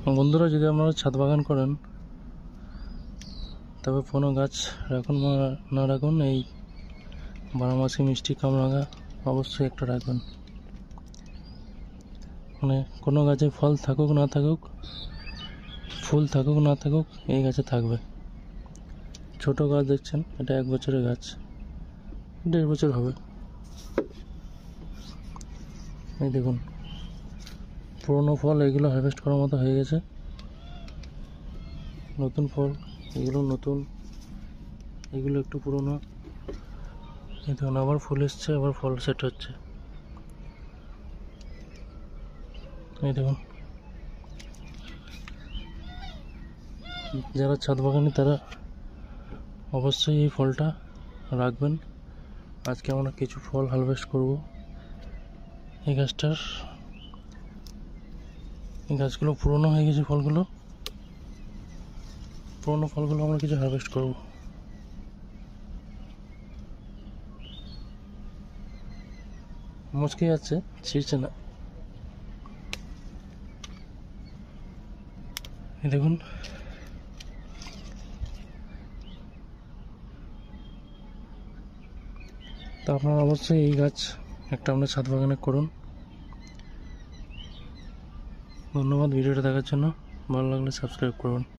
বন্ধুরা, যদি আপনারা ছাদ বাগান করেন তবে কোনো গাছ রাখুন বা না রাখুন, এই 12 মাসি মিষ্টি কামরাঙা অবশ্যই একটা রাখবেন। মানে কোনো গাছে ফল থাকুক না থাকুক, ফুল থাকুক না থাকুক, এই গাছে থাকবে। ছোট গাছ দেখছেন, এটা 1 বছরের গাছ, 1.5 বছর হবে। এই দেখুন, পুরনো ফল এগুলো হারভেস্ট করার মতো হয়ে গেছে। নতুন ফল এগুলো নতুন, এগুলো একটু পুরনো। এই দেখুন, আবার ফুল এসছে, আবার ফল সেট হচ্ছে। এই দেখুন, যারা ছাদ বাগানি তারা অবশ্যই এই ফলটা রাখবেন। আজকে আমরা কিছু ফল হারভেস্ট করব এই গাছটার। এই গাছগুলো পুরনো হয়ে গেছে, পুরনো ফলগুলো আমরা কিছু হারভেস্ট করব। মুচকে যাচ্ছে, ছিঁড়ছে না। এই দেখুন, তো আপনারা অবশ্যই এই গাছ একটা আপনার ছাদ বাগানে করুন। ধন্যবাদ ভিডিওটা দেখার জন্য। ভালো লাগলে সাবস্ক্রাইব করুন।